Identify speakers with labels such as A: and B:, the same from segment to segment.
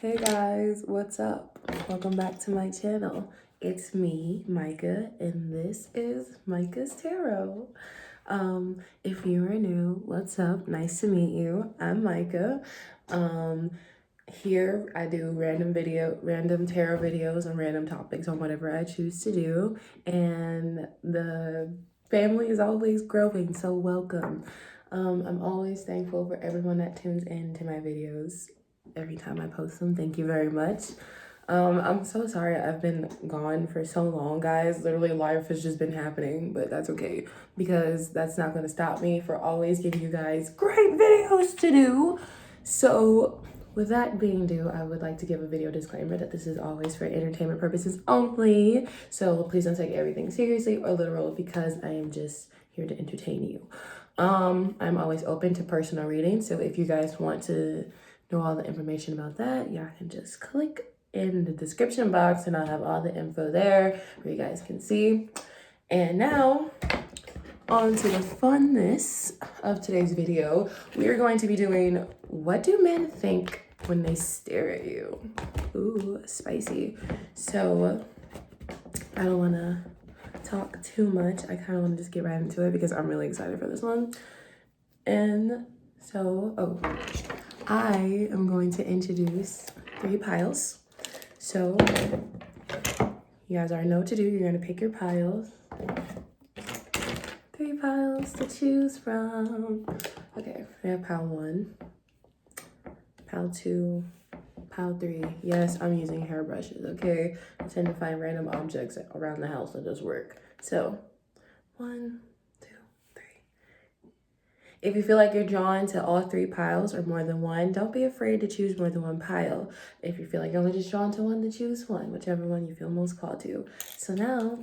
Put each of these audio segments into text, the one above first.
A: Hey guys, what's up? Welcome back to my channel. It's me, Micah, and this is Micah's Tarot. If you are new, what's up? Nice to meet you. I'm Micah. Here I do random tarot videos on random topics on whatever I choose to do, and the family is always growing, so welcome. I'm always thankful for everyone that tunes in to my videos every time I post them. Thank you very much. I'm so sorry I've been gone for so long, guys. Literally, life has just been happening, but that's okay because that's not going to stop me for always giving you guys great videos to do. So, with that being due, I would like to give a video disclaimer that this is always for entertainment purposes only. So, please don't take everything seriously or literal because I am just here to entertain you. I'm always open to personal readings, so if you guys want to know all the information about that, y'all can just click in the description box and I'll have all the info there where you guys can see. And now, on to the funness of today's video. We are going to be doing what do men think when they stare at you? Ooh, spicy. So, I don't want to talk too much. I kind of want to just get right into it because I'm really excited for this one. And so, I am going to introduce 3 piles. So, you guys already know what to do. You're going to pick your piles. 3 piles to choose from. Okay, we have pile 1, pile 2, pile 3. Yes, I'm using hairbrushes, okay? I tend to find random objects around the house that does work. So, 1, 2, 3. If you feel like you're drawn to all 3 piles or more than one, don't be afraid to choose more than one pile. If you feel like you're only just drawn to one, then choose one, whichever one you feel most called to. So now,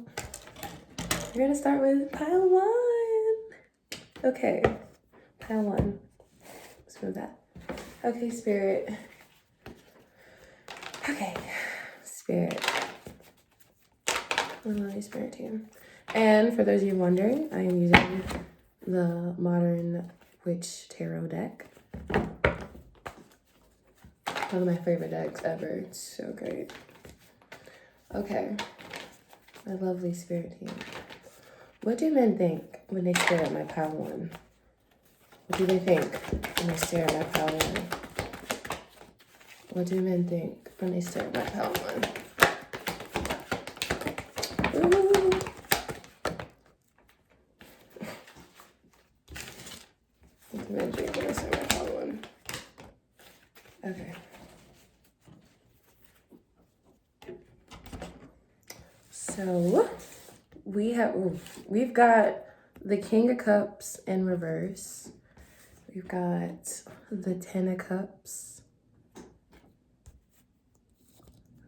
A: we're gonna start with pile 1. Okay, pile 1. Let's move that. Okay, Spirit. Okay, Spirit. I love you, Spirit team. And for those of you wondering, I am using the Modern Witch Tarot deck. One of my favorite decks ever. It's so great. Okay, my lovely Spirit team. What do men think when they stare at my pile 1? What do they think when they stare at my pile 1? What do men think when they stare at my pile 1? Ooh. What do men think when they stare at my pile 1? Okay. So we've got the King of Cups in reverse. We've got the Ten of Cups.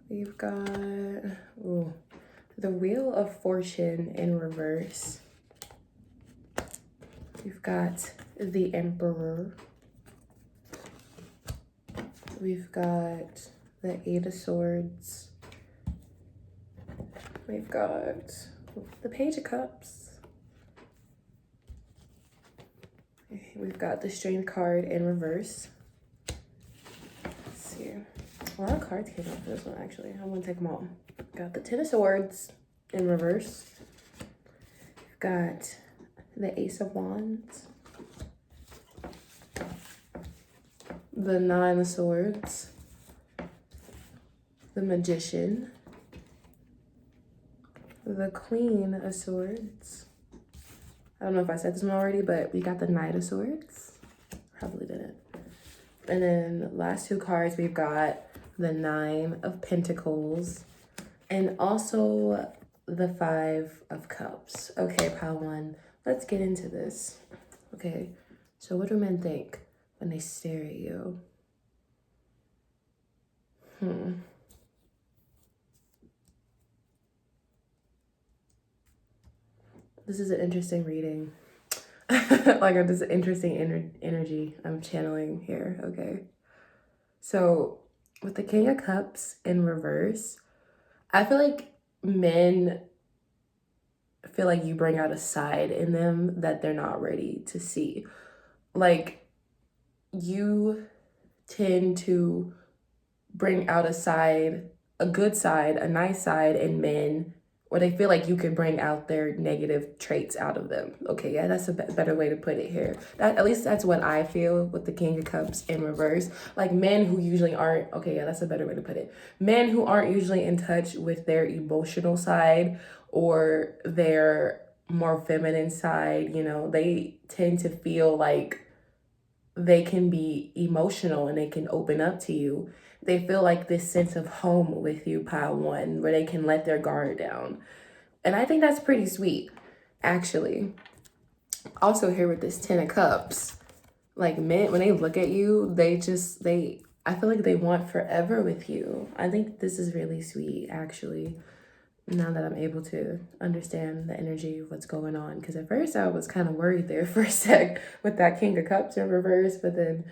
A: We've got the Wheel of Fortune in reverse. We've got the Emperor. We've got the Eight of Swords. We've got the Page of Cups. We've got the Strength card in reverse. Let's see. A lot of cards came out for this one, actually. I'm going to take them all. Got the Ten of Swords in reverse. We've got the Ace of Wands. The Nine of Swords. The Magician. The Queen of Swords. I don't know if I said this one already, but we got the Knight of Swords. Probably didn't. And then the last 2 cards, we've got the Nine of Pentacles and also the Five of Cups. Okay, pile 1, let's get into this. Okay, so what do men think when they stare at you? This is an interesting reading. Like, this is interesting energy I'm channeling here, okay? So, with the King of Cups in reverse, I feel like men feel like you bring out a side in them that they're not ready to see. Like, you tend to bring out a good side, a nice side in men, or they feel like you could bring out their negative traits out of them. Okay, yeah, that's a better way to put it here. At least that's what I feel with the King of Cups in reverse. Like men who usually aren't, okay, yeah, that's a better way to put it. Men who aren't usually in touch with their emotional side or their more feminine side, they tend to feel like they can be emotional and they can open up to you. They feel like this sense of home with you, pile one, where they can let their guard down. And I think that's pretty sweet, actually. Also, here with this 10 of Cups, like men, when they look at you, I feel like they want forever with you. I think this is really sweet, actually, now that I'm able to understand the energy of what's going on. Because at first I was kind of worried there for a sec with that King of Cups in reverse, but then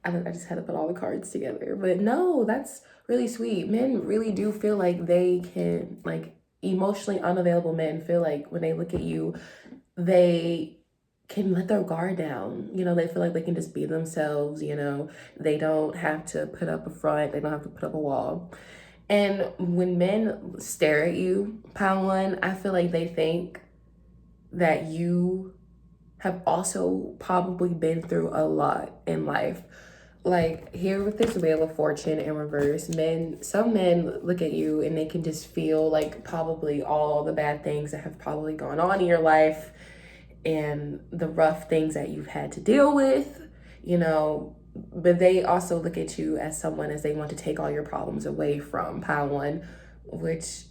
A: I just had to put all the cards together. But no, that's really sweet. Men really do feel like they can, like, emotionally unavailable men feel like when they look at you, they can let their guard down. They feel like they can just be themselves, they don't have to put up a front, they don't have to put up a wall. And when men stare at you, pile one, I feel like they think that you have also probably been through a lot in life. Like here with this Wheel of Fortune in reverse, some men look at you and they can just feel like probably all the bad things that have probably gone on in your life and the rough things that you've had to deal with, but they also look at you as someone as they want to take all your problems away from pile one, which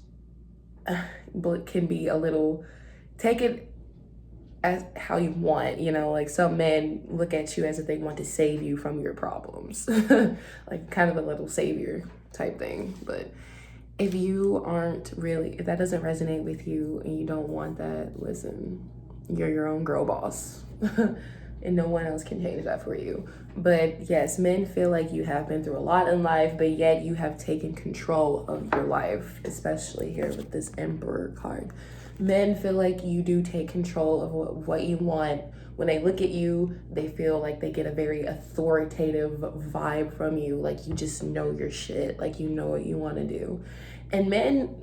A: can be a little, take it as how you want, like some men look at you as if they want to save you from your problems, like kind of a little savior type thing. But if that doesn't resonate with you and you don't want that, listen, you're your own girl boss. And no one else can change that for you. But yes, men feel like you have been through a lot in life, but yet you have taken control of your life, especially here with this Emperor card. Men feel like you do take control of what you want. When they look at you, they feel like they get a very authoritative vibe from you, like you just know your shit, like you know what you want to do. And men,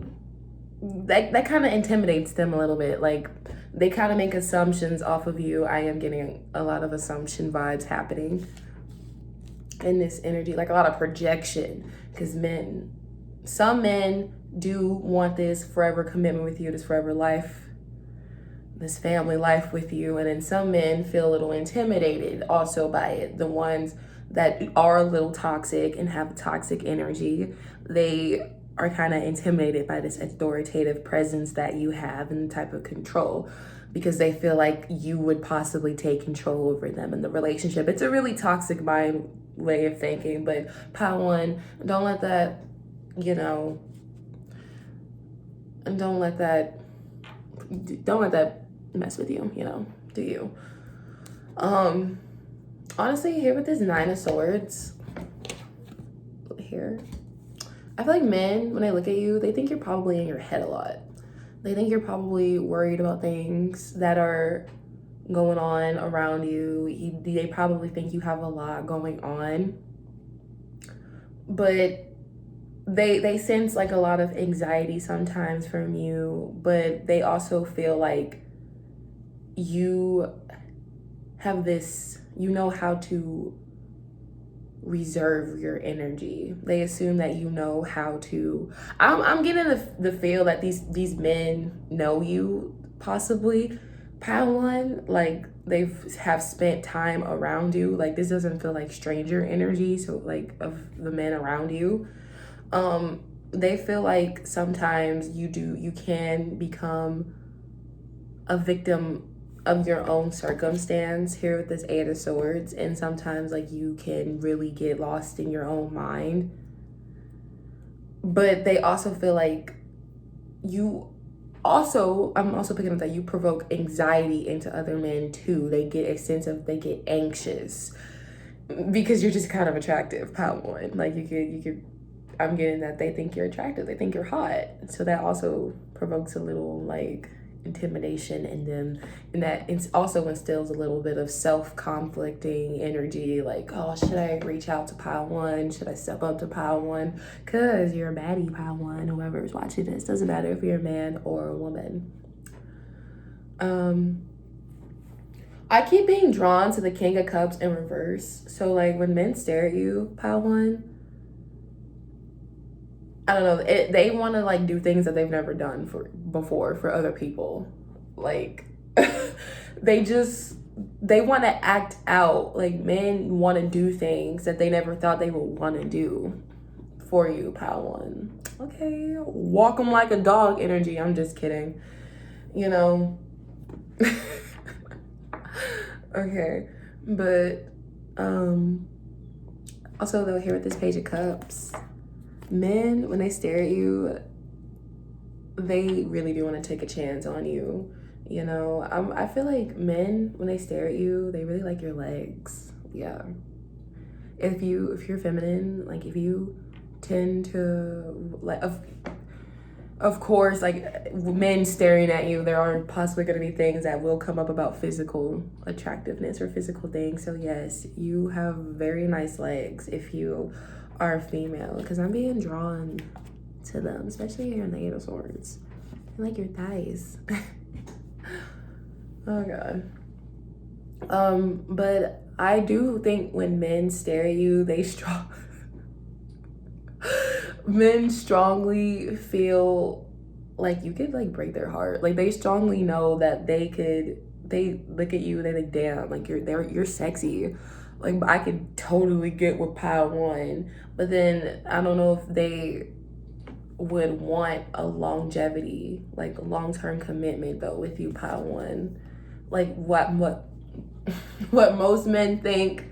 A: that kind of intimidates them a little bit. Like they kind of make assumptions off of you. I am getting a lot of assumption vibes happening in this energy, like a lot of projection, because some men do want this forever commitment with you, this forever life, this family life with you. And then some men feel a little intimidated also by it. The ones that are a little toxic and have toxic energy, they are kind of intimidated by this authoritative presence that you have and the type of control, because they feel like you would possibly take control over them in the relationship. It's a really toxic mind way of thinking, but pile one, don't let that, and don't let that mess with you, do you. Honestly, here with this 9 of Swords here, I feel like men, when they look at you, they think you're probably in your head a lot. They think you're probably worried about things that are going on around you. They probably think you have a lot going on. But they sense like a lot of anxiety sometimes from you, but they also feel like you have this, how to reserve your energy. They assume that you know how to. I'm getting the feel that these men know you, possibly. Pile one, like they have spent time around you. Like this doesn't feel like stranger energy. So like of the men around you, they feel like sometimes you can become a victim of your own circumstance here with this 8 of Swords, and sometimes like you can really get lost in your own mind. But they also feel like I'm also picking up that you provoke anxiety into other men too. They get anxious because you're just kind of attractive, pile one. Like you could I'm getting that they think you're attractive, they think you're hot. So that also provokes a little like intimidation in them, and that it also instills a little bit of self-conflicting energy, like, oh, should I reach out to pile one, should I step up to pile one, because you're a baddie, pile one, whoever's watching this, doesn't matter if you're a man or a woman. I keep being drawn to the King of Cups in reverse. So like when men stare at you, pile one, I don't know, they want to like do things that they've never done before for other people. Like they want to act out. Like men want to do things that they never thought they would want to do for you, pile one. Okay, walk them like a dog energy. I'm just kidding. You know. Okay, but also though, here with this Page of Cups, men, when they stare at you, they really do want to take a chance on you. You know, I feel like men, when they stare at you, they really like your legs. Yeah. If you're feminine, like if you tend to like of course, like men staring at you, there are possibly going to be things that will come up about physical attractiveness or physical things. So yes, you have very nice legs if you are female, because I'm being drawn to them, especially your natal swords. I like your thighs. Oh God. But I do think when men stare at you, men strongly feel like you could like break their heart. Like they strongly know that they look at you, they like, damn, like you're sexy. Like I could totally get with pile one, but then I don't know if they would want a longevity, like a long-term commitment though with you, pile one. Like what what most men think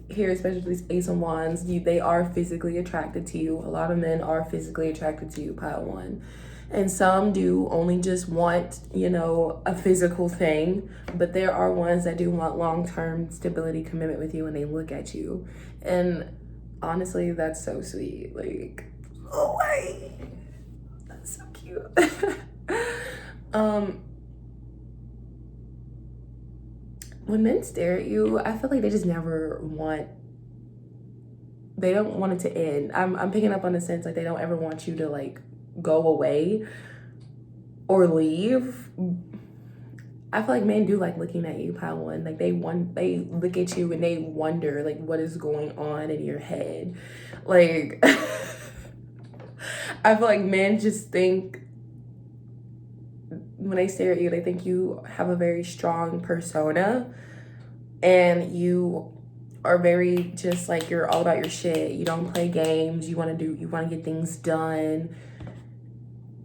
A: here, especially Ace of Wands, they are physically attracted to you. A lot of men are physically attracted to you, pile one. And some do only just want, you know, a physical thing, but there are ones that do want long-term stability, commitment with you when they look at you. And honestly, that's so sweet. Like, oh wait, that's so cute. When men stare at you, I feel like they just never they don't want it to end. I'm picking up on the sense like they don't ever want you to like go away or leave. I feel like men do like looking at you, pile one. Like they look at you and they wonder like what is going on in your head. Like I feel like men just think when they stare at you, they think you have a very strong persona and you are very just like, you're all about your shit. You don't play games. You want to get things done.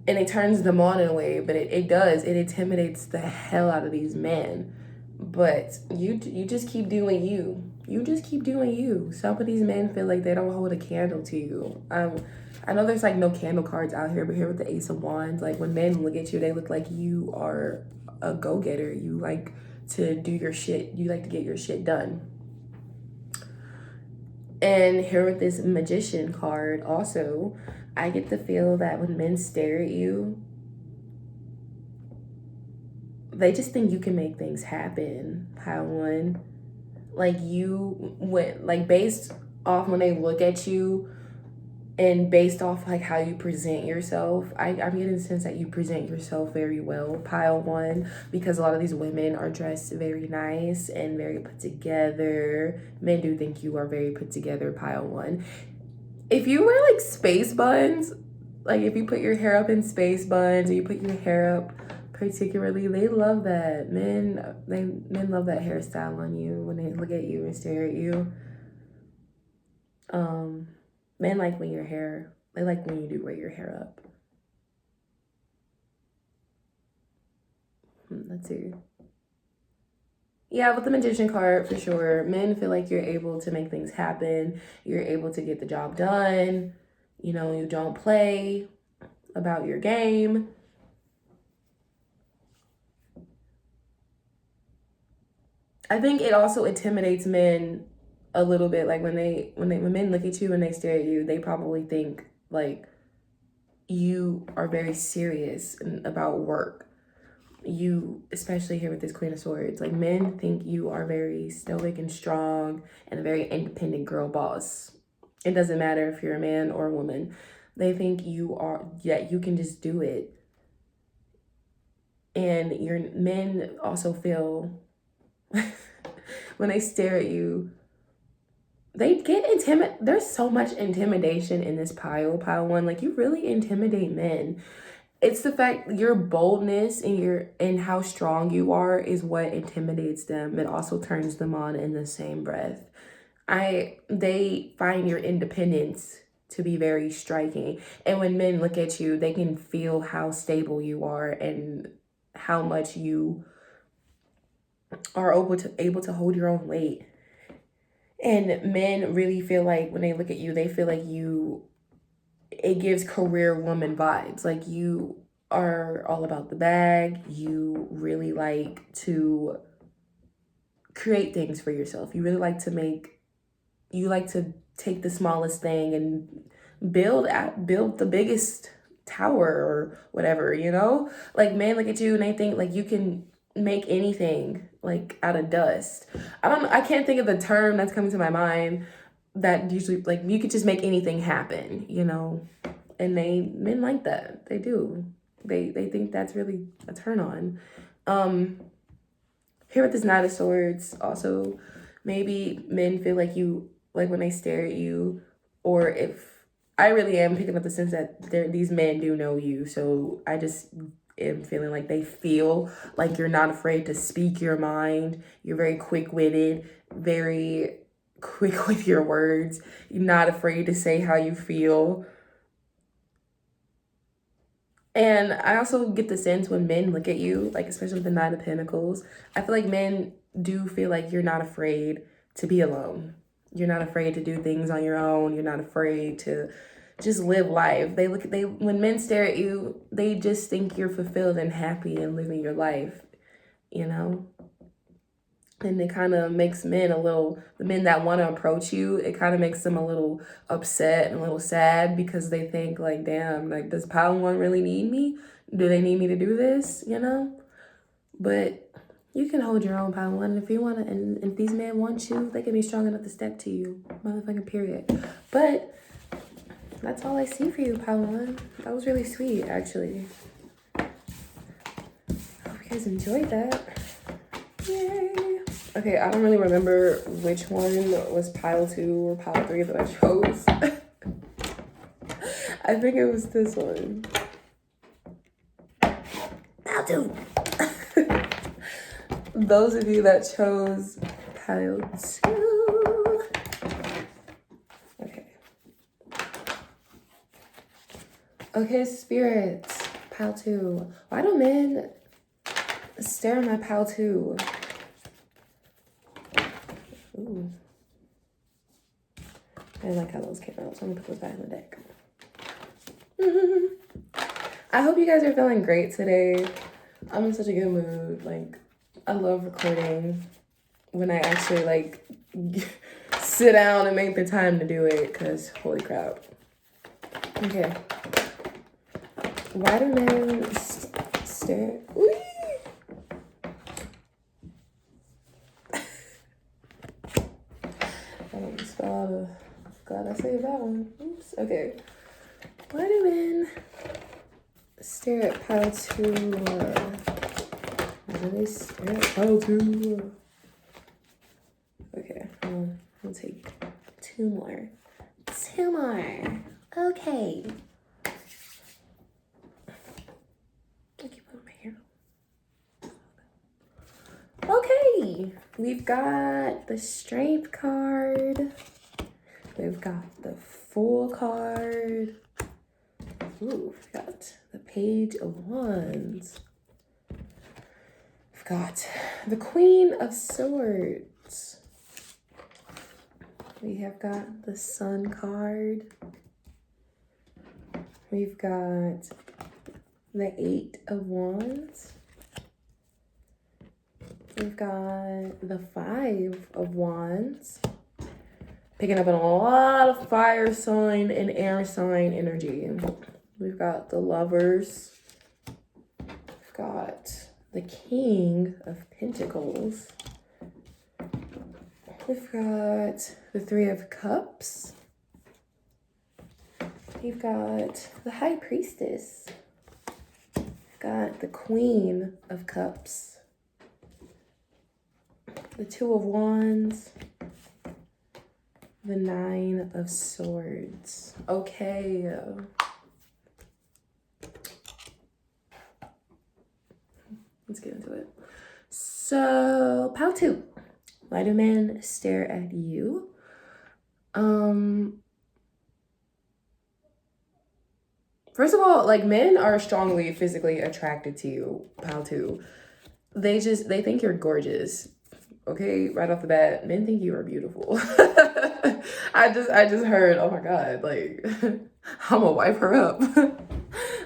A: And it turns them on in a way, but it does. It intimidates the hell out of these men. But you just keep doing you. You just keep doing you. Some of these men feel like they don't hold a candle to you. I know there's like no candle cards out here, but here with the Ace of Wands, like when men look at you, they look like you are a go-getter. You like to do your shit. You like to get your shit done. And here with this Magician card also, I get the feel that when men stare at you, they just think you can make things happen, pile one. Like based off when they look at you and based off like how you present yourself, I'm getting the sense that you present yourself very well, pile one, because a lot of these women are dressed very nice and very put together. Men do think you are very put together, pile one. If you wear like space buns, like if you put your hair up in space buns or you put your hair up particularly, they love that. Men love that hairstyle on you when they look at you and stare at you. Men like when they like when you do wear your hair up. Let's see. Yeah, with the Magician card, for sure. Men feel like you're able to make things happen. You're able to get the job done. You know, you don't play about your game. I think it also intimidates men a little bit. Like when men look at you and they stare at you, they probably think like you are very serious about work. you, especially here with this Queen of Swords, like men think you are very stoic and strong and a very independent girl boss. It doesn't matter if you're a man or a woman. They think you are, yeah, you can just do it. And your men also feel when they stare at you, they get intimidated. There's so much intimidation in this pile one. Like, you really intimidate men. It's the fact your boldness and how strong you are is what intimidates them. It also turns them on in the same breath. They find your independence to be very striking. And when men look at you, they can feel how stable you are and how much you are able to hold your own weight. And men really feel like when they look at you, they feel like it gives career woman vibes. Like, you are all about the bag. You really like to create things for yourself. You really like to take the smallest thing and build the biggest tower or whatever, you know? Like, men look at you and they think like you can make anything like out of dust. I can't think of the term that's coming to my mind that usually, like, you could just make anything happen, you know? And men like that. They do. They think that's really a turn on. Here with this Knight of Swords, also, maybe men feel like you, like when they stare at you, or if I really am picking up the sense that these men do know you, so I just am feeling like they feel like you're not afraid to speak your mind. You're very quick-witted, very quick with your words. You're not afraid to say how you feel. And I also get the sense when men look at you, like especially with the Nine of Pentacles, I feel like men do feel like you're not afraid to be alone. You're not afraid to do things on your own. You're not afraid to just live life. When men stare at you, they just think you're fulfilled and happy and living your life, you know? And it kind of makes the men that want to approach you, it kind of makes them a little upset and a little sad because they think like, damn, like, does pile one really need me? Do they need me to do this, you know? But you can hold your own pile one if you want to. And if these men want you, they can be strong enough to step to you. Motherfucking period. But that's all I see for you, pile one. That was really sweet, actually. I hope you guys enjoyed that. Yay. Okay, I don't really remember which one was pile 2 or pile 3 that I chose. I think it was this one. Pile 2. Those of you that chose pile 2. Okay. Okay, spirits. Pile 2. Why do men stare at my pile 2? Ooh. I like how those came out, so I'm gonna put those back in the deck. I hope you guys are feeling great today. I'm in such a good mood. Like, I love recording when I actually like sit down and make the time to do it, because holy crap. Okay. Why do men stare? Whee! Glad I saved that one. Oops. Okay. Why do men stare at pile 2? Why do they stare at pile 2? Okay, I'll take 2 more. 2 more. Okay. I keep putting my hair on. Okay, we've got the Strength card. We've got the Fool card. Ooh, we've got the Page of Wands. We've got the Queen of Swords. We have got the Sun card. We've got the 8 of Wands. We've got the 5 of Wands. Picking up on a lot of fire sign and air sign energy. We've got the Lovers. We've got the King of Pentacles. We've got the Three of Cups. We've got the High Priestess. We've got the Queen of Cups. The Two of Wands. The Nine of Swords. Okay. Let's get into it. So, pile 2. Why do men stare at you? First of all, like, men are strongly physically attracted to you, pile 2. They think you're gorgeous. Okay, right off the bat, men think you are beautiful. I just heard, oh my God, like, I'm gonna wipe her up.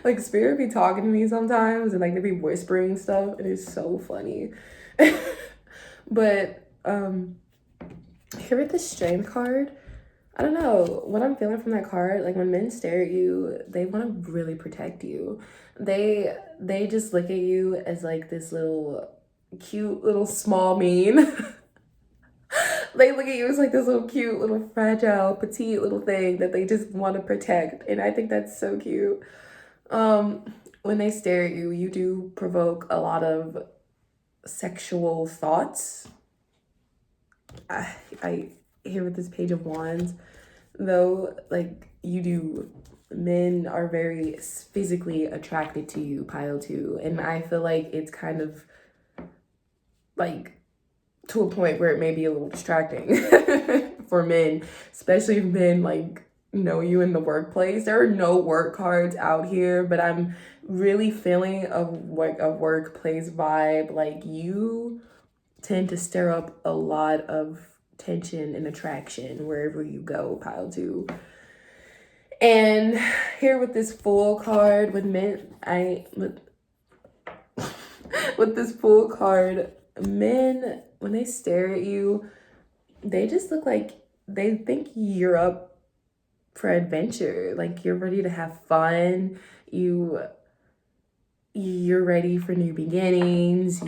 A: Like, Spirit be talking to me sometimes, and like they be whispering stuff, and it's so funny. But here with the Strength card, I don't know what I'm feeling from that card. Like, when men stare at you, they want to really protect you. They just look at you as like this little cute little small mean. They look at you as like this little cute little fragile petite little thing that they just want to protect, and I think that's so cute. When they stare at you, you do provoke a lot of sexual thoughts. I here with this Page of Wands, though, like, you do, men are very physically attracted to you, pile 2, and I feel like it's kind of like to a point where it may be a little distracting for men, especially if men like know you in the workplace. There are no work cards out here, but I'm really feeling a workplace vibe. Like, you tend to stir up a lot of tension and attraction wherever you go, pile 2. And here with this Fool card, with men, with this Fool card, men, when they stare at you, they just look like they think you're up for adventure. Like, you're ready to have fun. You're ready for new beginnings.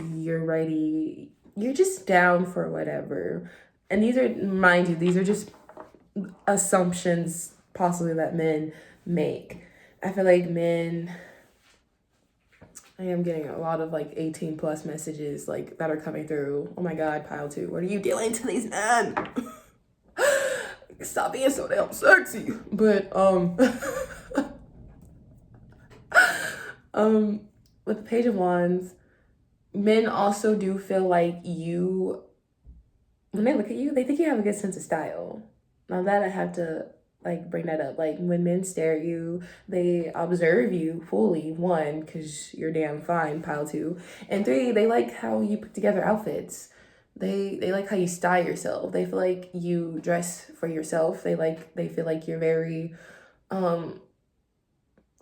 A: You're just down for whatever. And these are, mind you, these are just assumptions possibly that men make. I feel like men, I am getting a lot of like 18 plus messages like that are coming through. Oh my God, pile 2, what are you doing to these men? Stop being so damn sexy. But with the Page of Wands, men also do feel like you, when they look at you, they think you have a good sense of style. Now that I have to like bring that up, like, when men stare at you, they observe you fully. 1, because you're damn fine, pile 2, and 3, they like how you put together outfits. They like how you style yourself. They feel like you dress for yourself. They feel like you're very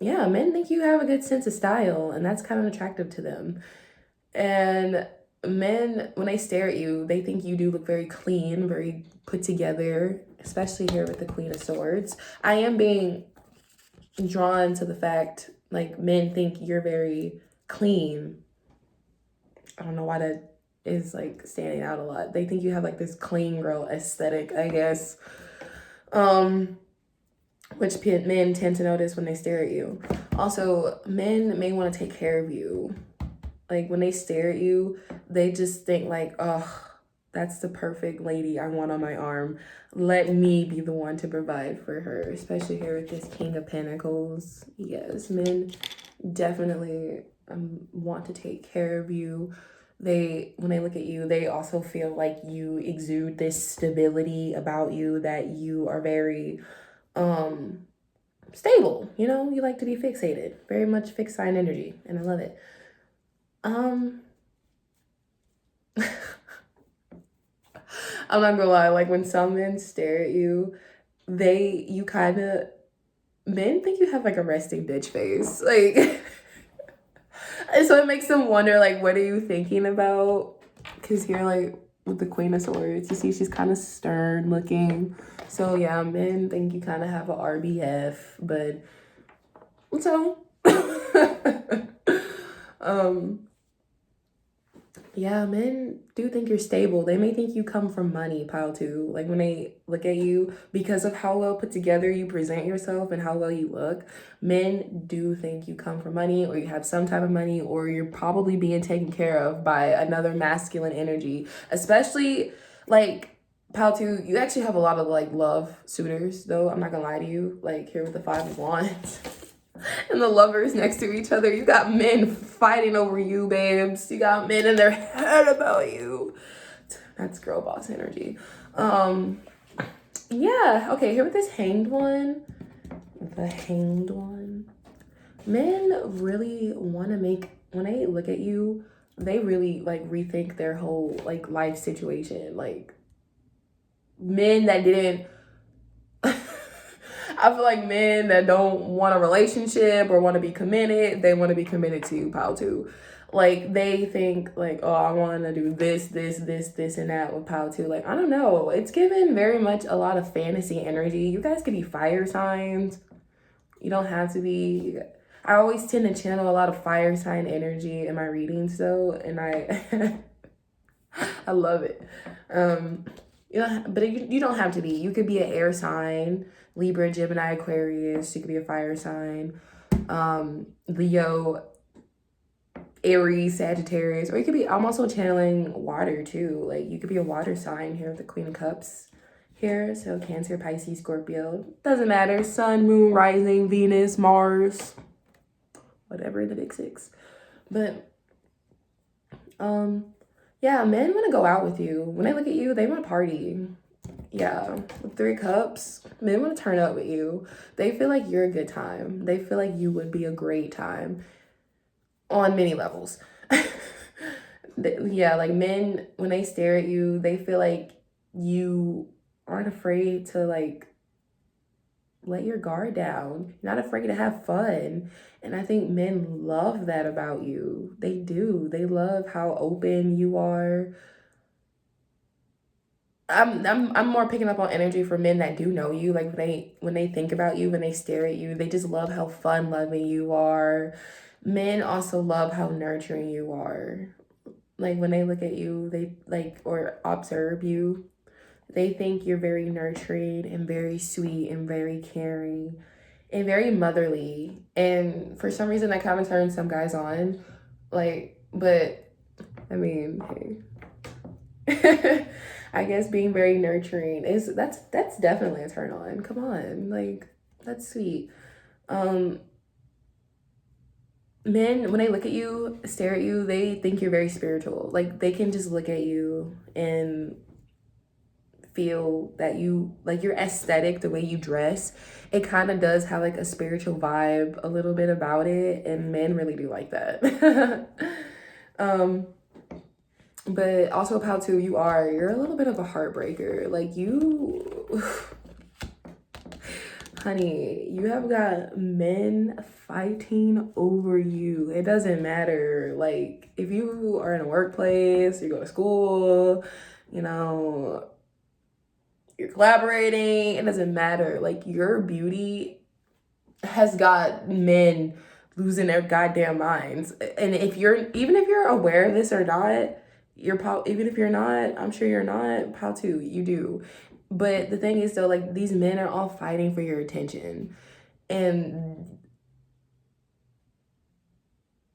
A: yeah, men think you have a good sense of style, and that's kind of attractive to them. And men, when they stare at you, they think you do look very clean, very put together, especially here with the Queen of Swords. I am being drawn to the fact, like, men think you're very clean. I don't know why that is like standing out a lot. They think you have like this clean girl aesthetic, I guess. Which men tend to notice when they stare at you. Also, men may want to take care of you. Like, when they stare at you, they just think like, oh, that's the perfect lady I want on my arm. Let me be the one to provide for her, especially here with this King of Pentacles. Yes, men definitely want to take care of you. When they look at you, they also feel like you exude this stability about you, that you are very stable. You know, you like to be fixated, very much fixed sign energy, and I love it. I'm not gonna lie, like, when some men stare at you, men think you have like a resting bitch face, like. And so it makes them wonder, like, what are you thinking about? Because here, like, with the Queen of Swords, you see she's kind of stern looking. So yeah, men think you kind of have a RBF, but so Yeah, men do think you're stable. They may think you come from money, pile two. Like when they look at you, because of how well put together you present yourself and how well you look, men do think you come from money or you have some type of money or you're probably being taken care of by another masculine energy. Especially like pile two, you actually have a lot of like love suitors though. I'm not gonna lie to you. Like here with the 5 of Wands. And the lovers next to each other. You got men fighting over you, babes. You got men in their head about you. That's girl boss energy. Yeah, okay, here with this hanged one. The hanged one. Men really want to make, when they look at you, they really like rethink their whole like life situation. Like men that didn't I feel like men that don't want a relationship or want to be committed, they want to be committed to you, pal too. Like they think like, oh, I want to do this, and that with pal too. Like I don't know, it's given very much a lot of fantasy energy. You guys could be fire signs. You don't have to be. I always tend to channel a lot of fire sign energy in my readings though, and I I love it. But you don't have to be. You could be an air sign, Libra, Gemini, Aquarius. You could be a fire sign, Leo, Aries, Sagittarius, or you could be. I'm also channeling water too. Like you could be a water sign here with the Queen of Cups here. So Cancer, Pisces, Scorpio. Doesn't matter. Sun, Moon, Rising, Venus, Mars, whatever the big six. But yeah, men want to go out with you. When they look at you, they want to party. Yeah, with 3 cups, men want to turn up with you. They feel like you're a good time. They feel like you would be a great time on many levels. Yeah, like men, when they stare at you, they feel like you aren't afraid to like let your guard down. You're not afraid to have fun. And I think men love that about you. They do. They love how open you are. I'm more picking up on energy for men that do know you. Like when they think about you, when they stare at you, they just love how fun loving you are. Men also love how nurturing you are. Like when they look at you, they like or observe you, they think you're very nurturing and very sweet and very caring and very motherly. And for some reason that kind of turns some guys on. Like, but I mean, hey. I guess being very nurturing is that's definitely a turn on. Come on. Like that's sweet. Men when they look at you, stare at you, they think you're very spiritual. Like they can just look at you and feel that you like your aesthetic, the way you dress, it kind of does have like a spiritual vibe a little bit about it, and men really do like that. But also how too you're a little bit of a heartbreaker. Like you honey, you have got men fighting over you. It doesn't matter. Like if you are in a workplace, you go to school, you know, you're collaborating, it doesn't matter. Like your beauty has got men losing their goddamn minds. And even if you're aware of this or not, even if you're not, I'm sure you're not, how to, you do. But the thing is though, like these men are all fighting for your attention. And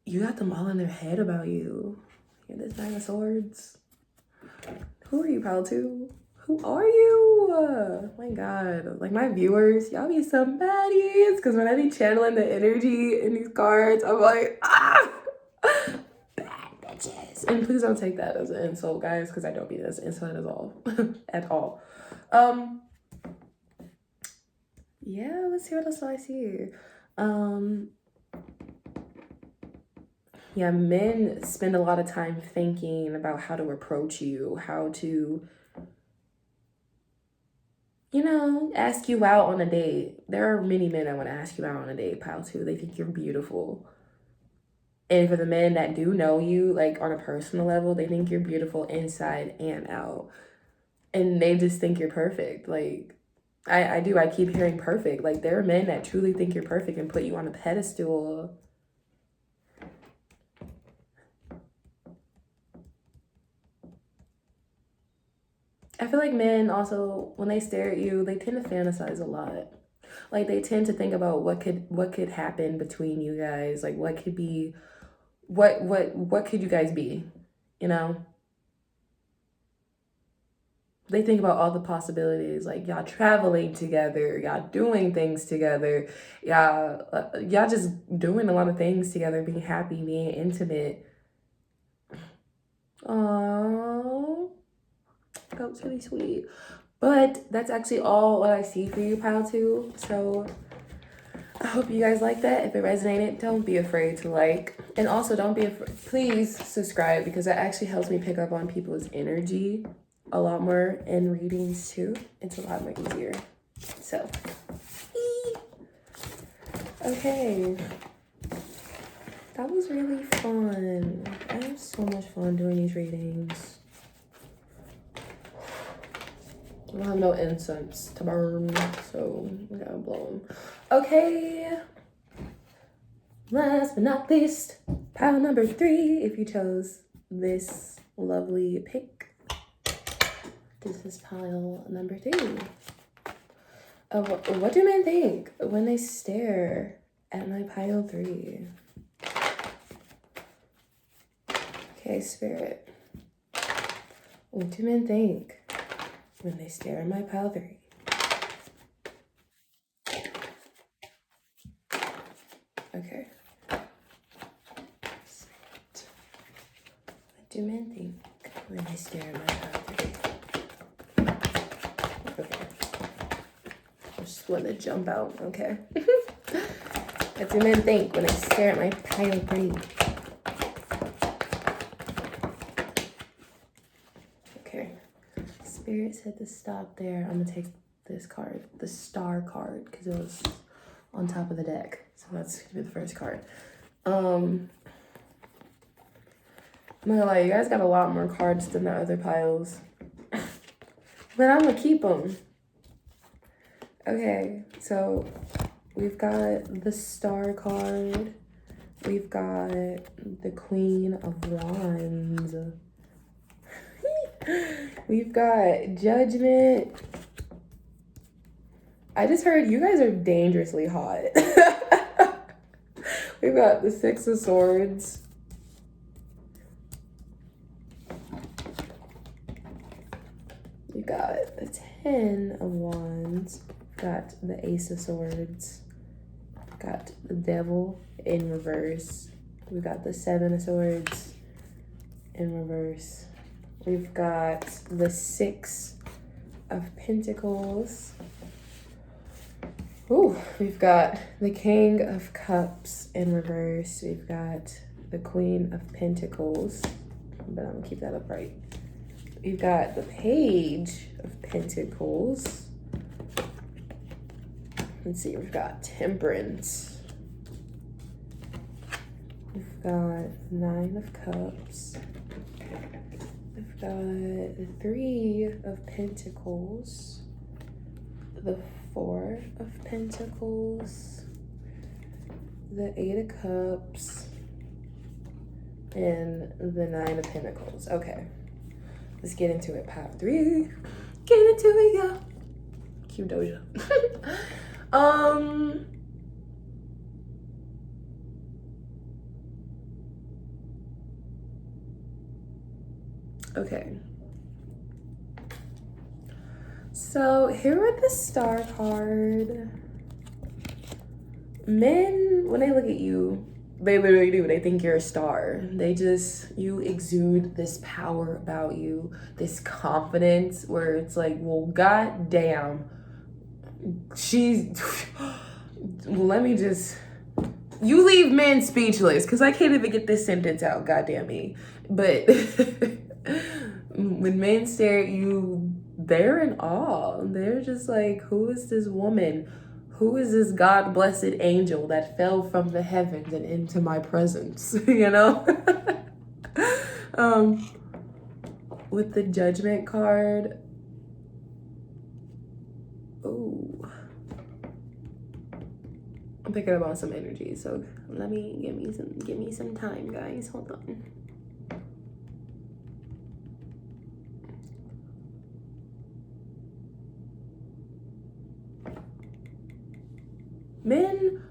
A: you got them all in their head about you. You're this 9 of Swords. Who are you, pal two? Who are you? Oh my God. Like my viewers, y'all be some baddies. Because when I be channeling the energy in these cards, I'm like, ah, bad bitches. And please don't take that as an insult, guys, because I don't mean it as an insult at all. At all. Yeah, let's see what else do I see. Yeah, men spend a lot of time thinking about how to approach you, how to, you know, ask you out on a date. There are many men that want to ask you out on a date, pal, too. They think you're beautiful. And for the men that do know you, like on a personal level, they think you're beautiful inside and out. And they just think you're perfect. Like, I do. I keep hearing perfect. Like, there are men that truly think you're perfect and put you on a pedestal. I feel like men also, when they stare at you, they tend to fantasize a lot. Like they tend to think about what could happen between you guys. Like what could be, what could you guys be? You know, they think about all the possibilities. Like y'all traveling together, y'all doing things together, y'all just doing a lot of things together, being happy, being intimate. Aww, that was really sweet. But that's actually all what I see for you, Pile 2. So I hope you guys like that. If it resonated, don't be afraid to like. And also don't be afraid, please subscribe, because that actually helps me pick up on people's energy a lot more in readings too. It's a lot more easier. So, okay. That was really fun. I have so much fun doing these readings. I don't have no incense to burn, so we gotta blow them. Okay. Last but not least, pile number 3. If you chose this lovely pick, this is pile number 3. What do men think when they stare at my pile 3? Okay, Spirit. What do men think when they stare at my pile 3? Okay. What do men think when they stare at my pile 3? Okay. I just want to jump out, okay? What do men think when they stare at my pile 3? Okay. Spirit said to stop there. I'm gonna take this card, the star card, because it was on top of the deck. So that's gonna be the first card. I'm not gonna lie, you guys got a lot more cards than the other piles. But I'm gonna keep them. Okay, so we've got the star card. We've got the Queen of Wands. We've got Judgment. I just heard you guys are dangerously hot. We've got the Six of Swords. We got the 10 of Wands. Got the Ace of Swords. Got the Devil in reverse. We got the 7 of Swords in reverse. We've got the 6 of Pentacles. Ooh, we've got the King of Cups in reverse. We've got the Queen of Pentacles, but I'm gonna keep that upright. We've got the Page of Pentacles. Let's see, we've got Temperance. We've got 9 of Cups. We've got the 3 of Pentacles. The 4 of Pentacles, the 8 of Cups, and the 9 of Pentacles. Okay, let's get into it. Pile 3. Get into it, y'all. Cute Doja. Okay. So here with the star card, men, when they look at you, they literally do. They think you're a star. You exude this power about you, this confidence where it's like, well, goddamn, you leave men speechless, because I can't even get this sentence out, goddamn me. But when men stare at you, they're in awe. They're just like, who is this woman? Who is this God-blessed angel that fell from the heavens and into my presence? You know? With the Judgment card, ooh, I'm picking up on some energy, so give me some time, guys. Hold on. men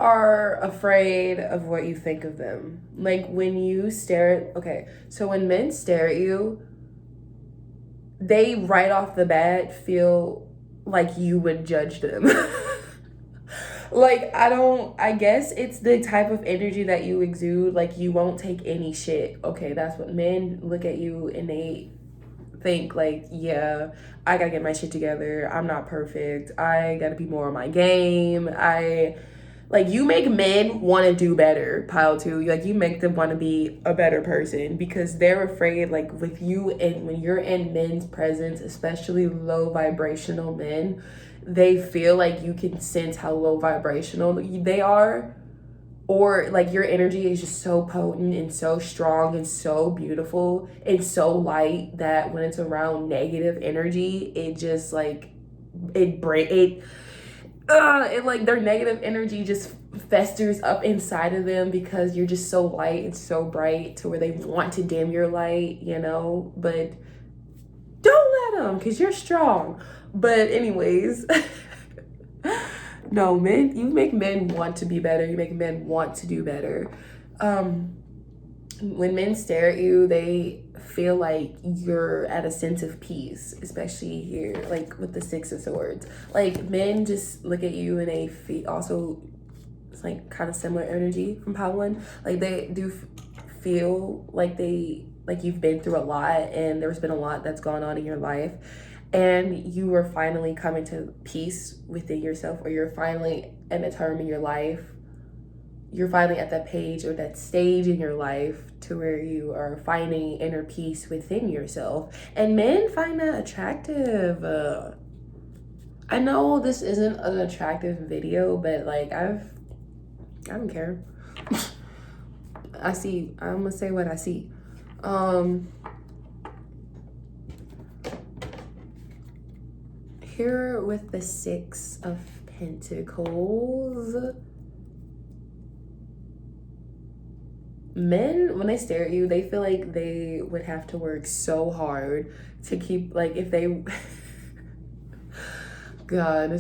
A: are afraid of what you think of them. Like when you stare at, okay, so when men stare at you, they right off the bat feel like you would judge them. Like, I guess it's the type of energy that you exude. Like, you won't take any shit. Okay, that's what men look at you and they think, like, yeah, I gotta get my shit together. I'm not perfect. I gotta be more on my game. Like, you make men want to do better, pile two. Like, you make them want to be a better person because they're afraid, like, with you and when you're in men's presence, especially low vibrational men, they feel like you can sense how low vibrational they are. Or, like, your energy is just so potent and so strong and so beautiful and so light that when it's around negative energy, it just, like, it like their negative energy just festers up inside of them because you're just so light and so bright to where they want to dim your light, you know, but don't let them because you're strong. But anyways, no, men, you make men want to be better. You make men want to do better. When men stare at you, they feel like you're at a sense of peace, especially here, like with the Six of Swords. Like men just look at you and they feel also, it's like kind of similar energy from Power One. Like they do feel like like you've been through a lot and there's been a lot that's gone on in your life. And you are finally coming to peace within yourself, or you're finally at a term in your life. You're finally at that page or that stage in your life to where you are finding inner peace within yourself. And men find that attractive. I know this isn't an attractive video, but like I don't care. I'm gonna say what I see. Here with the Six of Pentacles, men, when they stare at you, they feel like they would have to work so hard to keep, like, if they God,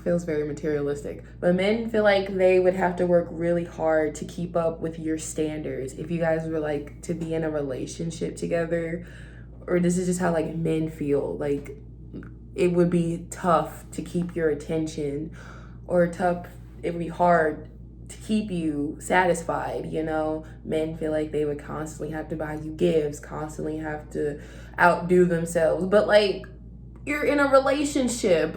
A: feels very materialistic, but men feel like they would have to work really hard to keep up with your standards if you guys were like to be in a relationship together. Or this is just how like men feel, like it would be tough to keep your attention, or it would be hard to keep you satisfied, you know. Men feel like they would constantly have to buy you gifts, constantly have to outdo themselves. But like, you're in a relationship,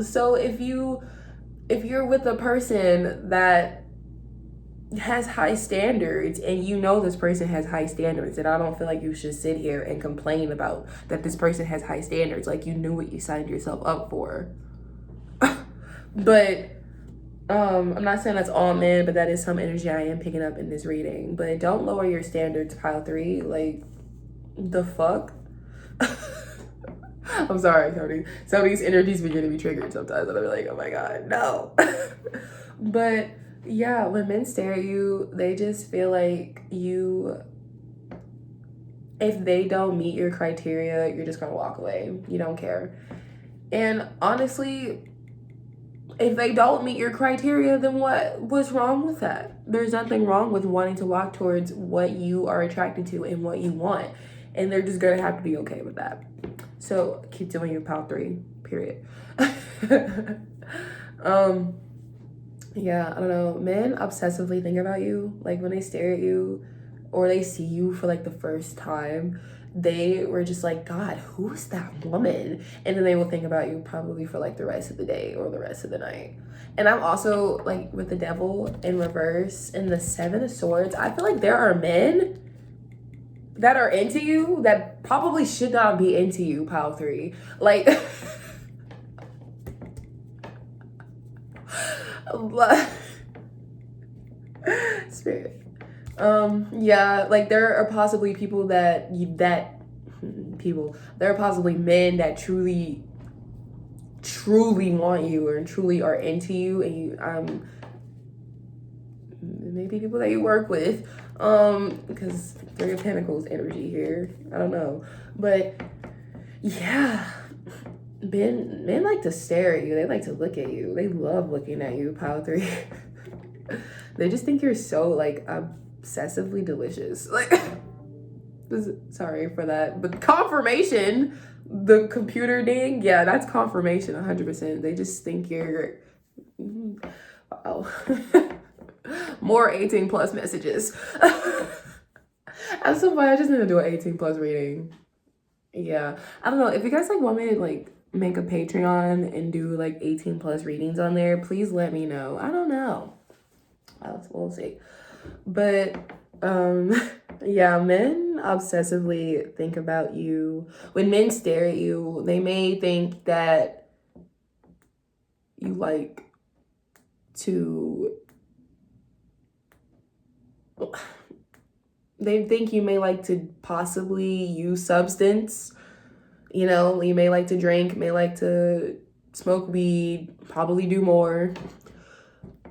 A: so if you're with a person that has high standards and you know this person has high standards, and I don't feel like you should sit here and complain about that this person has high standards. Like, you knew what you signed yourself up for. But I'm not saying that's all men, but that is some energy I am picking up in this reading. But don't lower your standards, pile three. Like, the fuck. I'm sorry, Cody. Some of these energies begin to be triggered sometimes, and I'm like, oh my god, no. But yeah, when men stare at you, they just feel like if they don't meet your criteria, you're just gonna walk away. You don't care. And honestly, if they don't meet your criteria, then what's wrong with that? There's nothing wrong with wanting to walk towards what you are attracted to and what you want. And they're just gonna have to be okay with that. So keep doing your pile three, period. Yeah, I don't know. Men obsessively think about you. Like when they stare at you or they see you for like the first time, they were just like, God, who is that woman? And then they will think about you probably for like the rest of the day or the rest of the night. And I'm also like with the Devil in reverse and the Seven of Swords, I feel like there are men that are into you that probably should not be into you, pile three. Like Spirit. Yeah, like there are possibly people there are possibly men that truly want you or truly are into you, and you maybe people that you work with, because Three of Pentacles energy here, I don't know, but yeah, Men like to stare at you. They like to look at you. They love looking at you, pile three. They just think you're so like obsessively delicious. Like, sorry for that, but confirmation. The computer ding, yeah, that's confirmation, 100%. They just think you're. Wow. More 18 plus messages. As somebody, I just need to do an 18 plus reading. Yeah, I don't know if you guys like want me to like make a Patreon and do like 18 plus readings on there. Please let me know. I don't know. We'll see. But yeah, men obsessively think about you. When men stare at you, they may think that you like to. They think you may like to possibly use substance. You know, you may like to drink, may like to smoke weed, probably do more.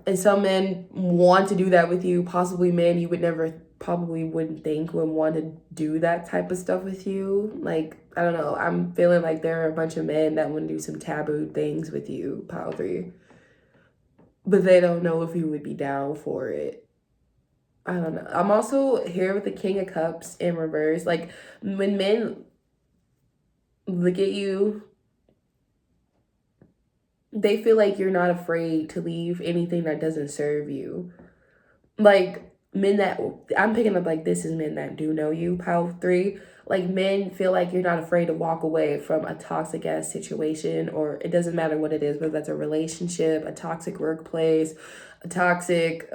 A: And some men want to do that with you, possibly men you would never probably wouldn't think would want to do that type of stuff with you. Like, I don't know, I'm feeling like there are a bunch of men that want to do some taboo things with you, pile three. But they don't know if you would be down for it. I don't know. I'm also here with the King of Cups in reverse. Like, when men look at you, they feel like you're not afraid to leave anything that doesn't serve you. Like, men that I'm picking up, like, this is men that do know you, pile three. Like, men feel like you're not afraid to walk away from a toxic ass situation, or it doesn't matter what it is, whether that's a relationship, a toxic workplace, a toxic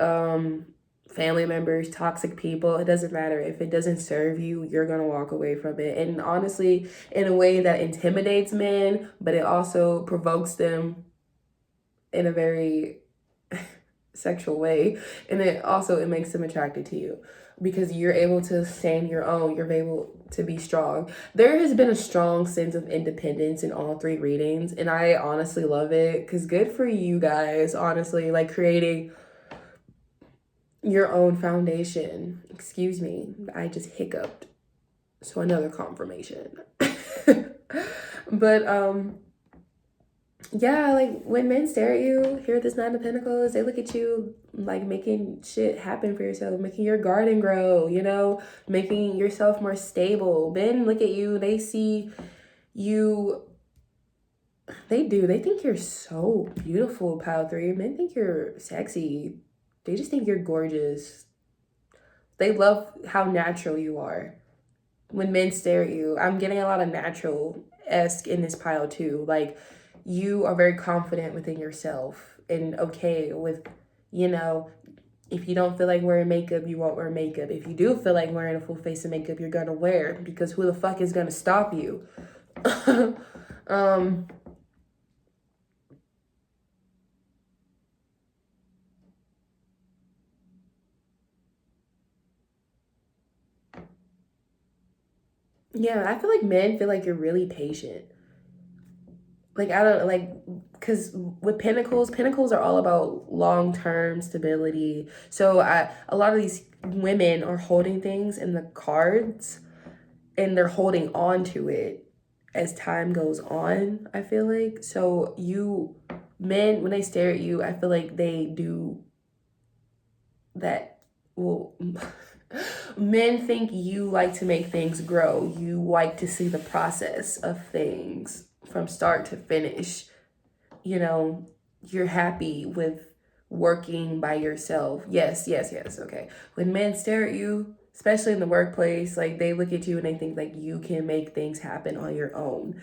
A: family members, toxic people. It doesn't matter. If it doesn't serve you, you're gonna walk away from it. And honestly, in a way that intimidates men, but it also provokes them in a very sexual way, and it makes them attracted to you because you're able to stand your own, you're able to be strong. There has been a strong sense of independence in all three readings, and I honestly love it because good for you guys, honestly, like creating your own foundation. Excuse me, I just hiccuped, so another confirmation. But yeah, like when men stare at you, hear this Nine of Pentacles, they look at you like making shit happen for yourself, making your garden grow, you know, making yourself more stable. Men look at you, they see you, they think you're so beautiful, pile three. Men think you're sexy. They just think you're gorgeous. They love how natural you are. When men stare at you, I'm getting a lot of natural-esque in this pile too. Like, you are very confident within yourself and okay with, you know, if you don't feel like wearing makeup, you won't wear makeup. If you do feel like wearing a full face of makeup, you're gonna wear it because who the fuck is gonna stop you? Yeah, I feel like men feel like you're really patient. Like, I don't like, because with pentacles are all about long-term stability. So a lot of these women are holding things in the cards and they're holding on to it as time goes on, I feel like. So men, when they stare at you, I feel like they do that. Well, men think you like to make things grow. You like to see the process of things from start to finish. You know, you're happy with working by yourself. Yes, yes, yes. Okay. When men stare at you, especially in the workplace, like they look at you and they think like you can make things happen on your own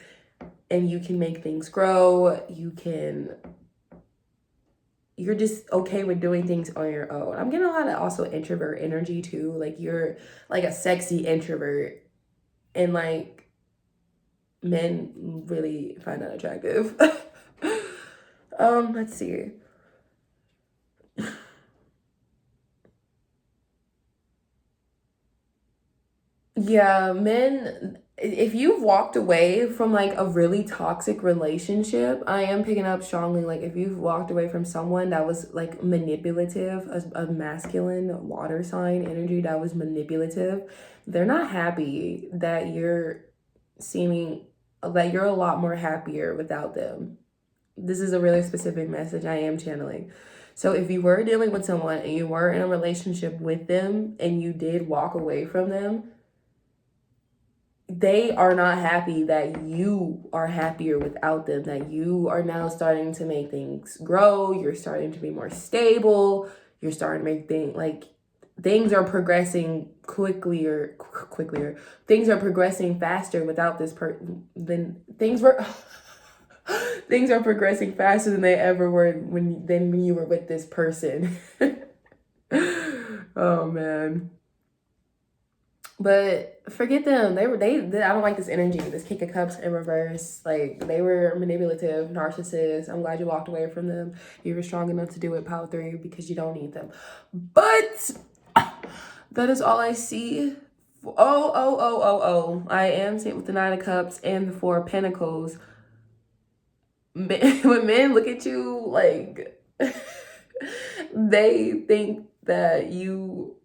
A: and you can make things grow. You're just okay with doing things on your own. I'm getting a lot of also introvert energy too. Like you're like a sexy introvert and like men really find that attractive. Let's see. Yeah, men, if you've walked away from like a really toxic relationship, I am picking up strongly. Like, if you've walked away from someone that was like manipulative, a masculine water sign energy that was manipulative, they're not happy that you're seeming that you're a lot more happier without them. This is a really specific message I am channeling. So if you were dealing with someone and you were in a relationship with them and you did walk away from them, they are not happy that you are happier without them, that you are now starting to make things grow, you're starting to be more stable, you're starting to make things are progressing quicklier. Things are progressing faster without this person than things were things are progressing faster than they ever were when you were with this person. Oh man. But forget them. They I don't like this energy, this King of Cups in reverse. Like, they were manipulative, narcissists. I'm glad you walked away from them. You were strong enough to do it, Pile 3, because you don't need them. But that is all I see. I am sitting with the Nine of Cups and the Four of Pentacles. When men look at you, like, they think that you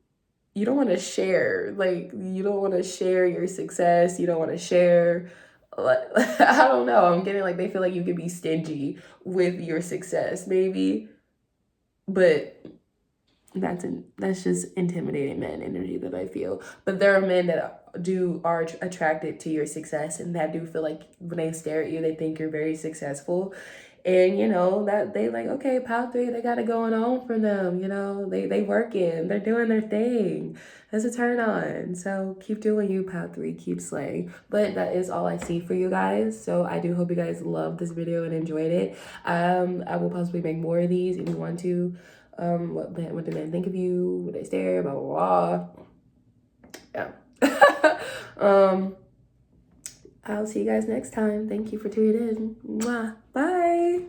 A: don't want to share. Like, you don't want to share your success. You don't want to share, like, I don't know. I'm getting like they feel like you could be stingy with your success, maybe. But that's just intimidating man energy that I feel. But there are men that are attracted to your success and that do feel like when they stare at you, they think you're very successful. And you know that they like, okay, Pile 3, they got it going on for them. You know, they working, they're doing their thing. That's a turn on. So keep doing you, Pile 3, keep slaying. But that is all I see for you guys. So I do hope you guys loved this video and enjoyed it. I will possibly make more of these if you want to. What do men think of you? Would they stare? Blah blah blah. Yeah. I'll see you guys next time. Thank you for tuning in. Mwah. Bye.